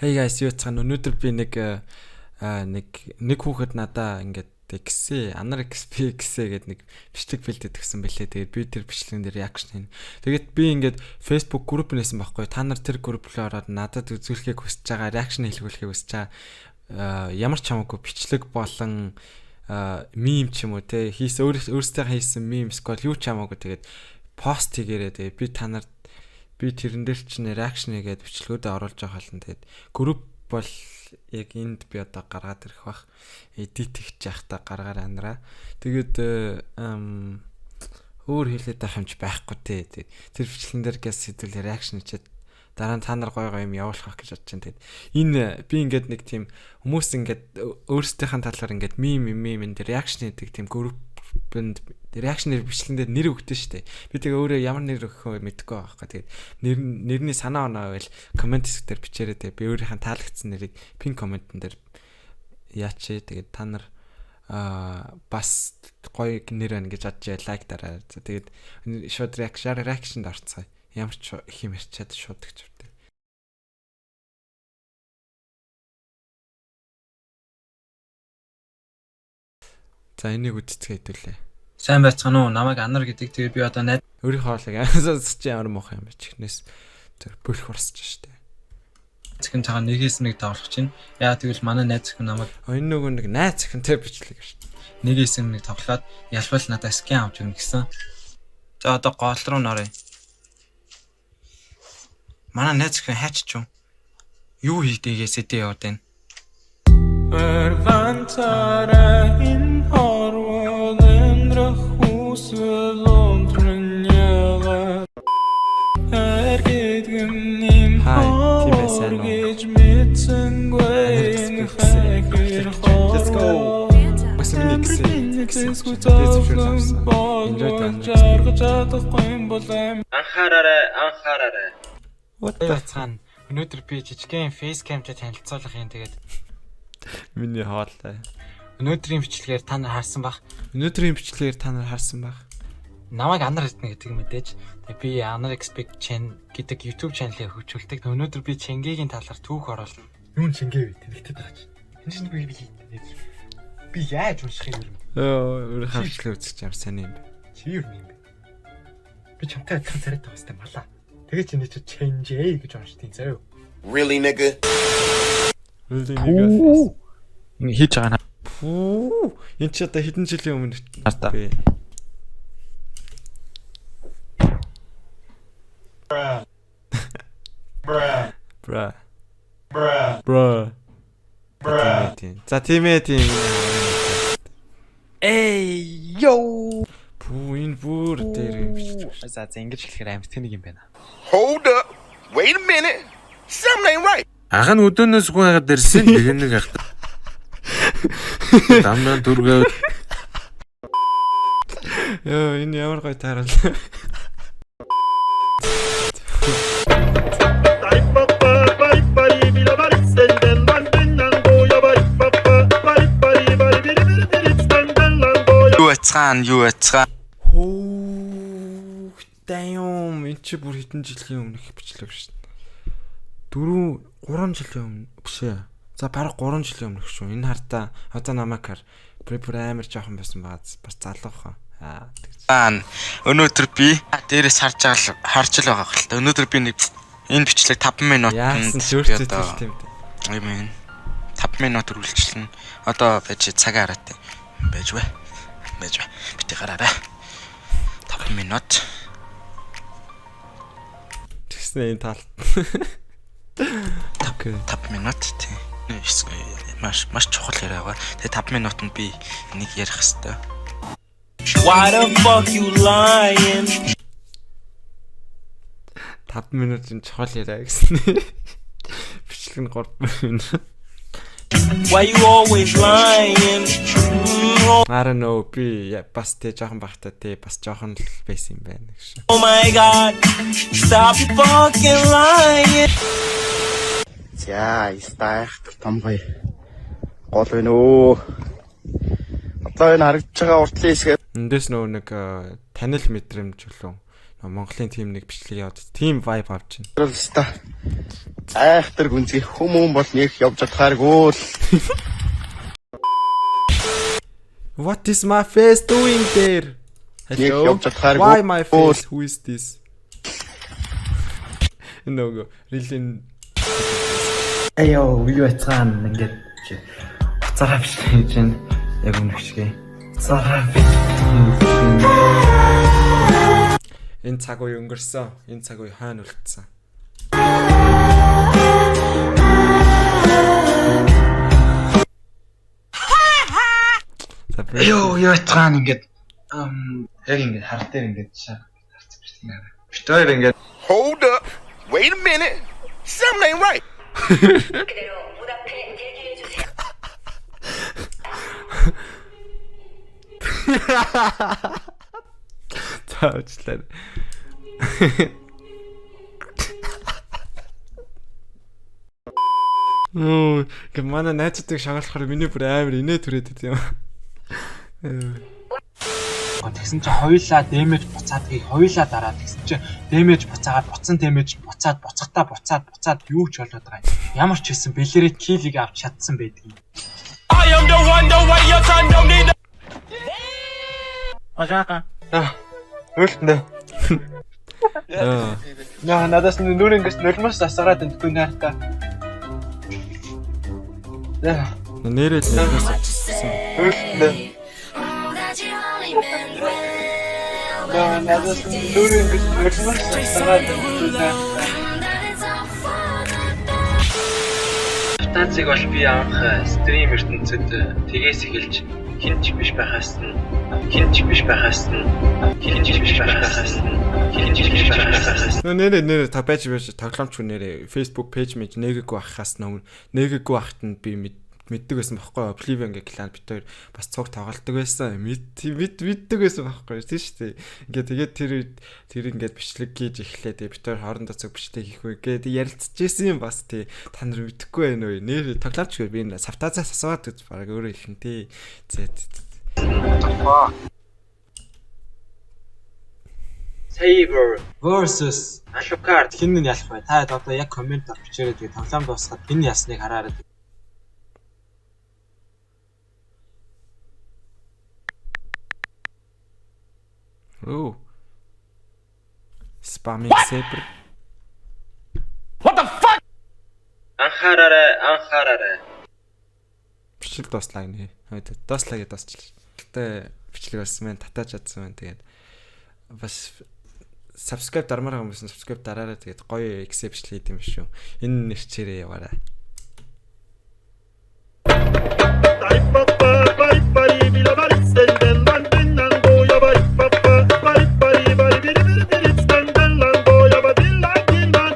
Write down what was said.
Hey guys, юу цаана өнөөдөр би нэг хүүхэд надаа ингээд XC, Anar XP гэдэг нэг бичлэг бэлдээд өгсөн байлээ. Тэгээд би тэр бичлэгэн дээр реакшн хийн. Тэгээд би ингээд Facebook групп нээсэн байхгүй. Та нар тэр групп руу ороод надад үзүүлэхийг хүсэж байгаа, реакшн хэлгүүлэхийг хүсэж байгаа ямар ч хамаагүй бичлэг болон мим ч юм уу те өөрсдөө хийсэн мим скол юу ч хамаагүй тэгээд пост хийгээрээ тэгээд би тэрэн дээр чинь реакшн хийгээд бичлэгүүдэд оруулж байгаа халан тэгээд групп бол яг энд би одоо гаргаад ирэх бах эдит хийж явахдаа гаргаар анараа тэгээд өөр хэлээд байх юмч байхгүй те тэр бичлэгэн дээр гэс сэдвэл реакшн хийгээд дараа нь та нар гой юм явуулах гэж бодож байна тэгээд энэ би ингээд нэг тийм хүмүүс ингээд өөрсдийнхэн талаар ингээд мим энэ реакшн хийдэг тийм группэнд реакшнэр бичлэгэн дээр нэр өгдөө штэ. Би тэгээ өөрөө ямар нэр өгөхөө мэдэхгүй байгаа байхгүй. Тэгээд нэрний санаа оноо байвал комент хэсгээр бичээрэй те. Би өөрийнхөө таалагдсан нэрийг пин комментэн дээр яач. Тэгээд та нар бас гоё нэр байна гэж бодож лайк дараа. Тэгээд шууд реакшнд орцгоё. Ямар ч их юм ярьчаад шууд гэж байна. За энийг үтцгээ хэдүүлээ. Сайн байцгаана уу? Намайг Anar гэдэг. Тэгээ би одоо найз өөрийнхөө хоолыг амсаж ямар муухай юм бэ чихнээс тэр бөлөх урсаж штэ. зөвхөн цагаан нэгээс нэг давуулах чинь. Яа тэгвэл манай найз зөвхөн намайг энэ нөгөө нэг найз зөвхөнтэй бичлэг штэ. нэгээс нэг тоглоод ялбал надад скин авч өгнө гэсэн. За одоо гол руу норё. Манай найз зөвхөн хаач ч юм. Юу хийдгээсээ дэ яваад байна. Эрвантараа Анхаараарай. Уутгацхан. Өнөөдөр би жижигхэн фейскамтай танилцуулах юм тэгээд миний хоолтой. Өнөөдрийн бичлэгээр та нар харсан бах. Намайг Anar гэдэг мэдээж. Тэгээ би Anar Expect гэдэг YouTube channel-ыг хөгжүүлдэг. Өнөөдөр би Ченгэгийн талаар түүх оруулна. Юу Ченгэ вэ? Тэлэгдэт байгаа ч. Энэ чинь би яаж унших юм бэ? Өөр хавчлаа үзчих ямар сайн юм бэ? Чи юу юм бэ? Би чамтай адилхан царайтай бастай малаа. Тэгээ чи нэг Ченгэ гэж уншдیں۔ заяа. Really nigga. Ингээ хийж байгаа наа. Энд чи одоо хэдэн жилийн өмнө Артаа. Бра. За тийм ээ. Эй, ёо. Энэ бүр дээр юм. За ингэж хэлэхээр амар тэнэг юм байна. Hold up. Wait a minute. Something ain't right. Ах нь өдөөнөөс хүн хагаад ирсэн тэгээ нэг ах. Дамнаа дүргээ. Энэ ямар гоё таарал. Юу яцгаан. Damn, энэ чи бүр хэдэн жилийн өмнөх бичлэг шүү дээ. 3 жилийн өмнө биш ээ. За бараг 3 жилийн өмнөх шүү. Энэ хартаа одоо намайг хар препер амар жоохон байсан байгаа. Бас залуухан. Өнөөдөр би дээрээс харж л байгаа хэл та. Өнөөдөр би нэг энэ бичлэг 5 минутанд яасан зөөрчтэй тийм дээ. Ийм 5 минут үргэлжлэн одоо байж цагаа хараатай байж вэ. Бити гараарай. 5 минут. Тэгснэ энэ тал. 5 минут тий. Маш чухал яриа байгаа. Тэгээ 5 минутанд би нэг ярих хэвээр. Why the fuck you lying? 5 минутын чухал яриа гэсэн. Бичлэг нь 3 минут. Why you always lying? I don't know би бас тэ жоохон бахтай тэ бас жоохон л байсан юм байна гэж. Oh my god. Stop fucking lying. За, стаах том гоё. Гол байна өө. Одоо энэ харагдж байгаа уртлын хэсгээ Эндээс нэг танил мэдрэмж болов Монголын тим нэг бичлэг яваад тим vibe авч байна. Өстө. Айхтар гүнзгий хүмүүн бол нэг явж чадхааргүй л. What is my face doing there? Hello. Явж чадхааргүй. Why my face? Who is this? No, really. Эё, юу яцгаан ингээд буцаараа бичлэг хийж байна. Яг үнэхшгээ. Буцаараа Энэ цаг үе өнгөрсөн. Энэ цаг үе хойно үлдсэн. Эё, юу яцгаан ингээд яг ингээд хар дээр ингээд харц бичлэг. Битээр ингээд Hold up. Wait a minute. Something ain't right. 그대로 문 앞에 대기해 주세요. Таачлаа. Манай найзуудыг шагаалахаар миний бүр амар инээ түрээд байт юм. Тэгсэн чинь хоёулаа дэмэж буцаадгийг хоёулаа дараад тэгсэн чинь дэмэж буцаагаад буцсан дэмэж буцаад буцаад юу ч болоод байгаа юм. Ямар ч хэлсэн бэлэрээ килийг авч чадсан байдгийг. I am the one, the way your son don't need. ажаака. Үлдэнэ. Надаас нүр ингээс нулимс засараад энэ нартаа. Нэрэл нэрээс авчихсан. Үлдэнэ. Надаас нүр ингээс нулимс засараад энэ нартаа. Танцыг бол би анх стрим ертөнцид тгээс эхэлж хинч биш байхаас нь нэр та байж тоглоомч нэрээ Facebook page мэж нээгэггүй байхаас нөмөр нээгэггүй байхад нь би мэддэг байсан байхгүй Oblivion гэх клан бит хоёр бас цуг тоглолдог байсан мэддэг байсан байхгүй тийм шүү дээ ингээд тэр ингээд бичлэг хийж эхлээд бит хоёр хоорондоо цуг бичлэг хийх үү гээд ярилцж байсан юм бас тий та нар мэдэхгүй байна уу нэр тоглоомч би энэ савтазаас асууад гэж баг өөрөө хэлэн тий Saber versus Alucard хин нь ялах бай. Та одоо яг комент бичээрэй тэгээ тоглоом дуусгаад хин ясныг хараарай. Оо. Spamming Saber. What the fuck? Анхаараарай. Бичлэг дуслаа гинэ. Дуслаа гэдээ дуусчлаа. Гэтэ бичлэг болсон мэн татаж чадсан мэн тэгээд бас subscribe дармаар хүмүүс subscribe дараарай тэгээд гоё accept хийх юм шүү. Энэ нэрчээрээ яваарай.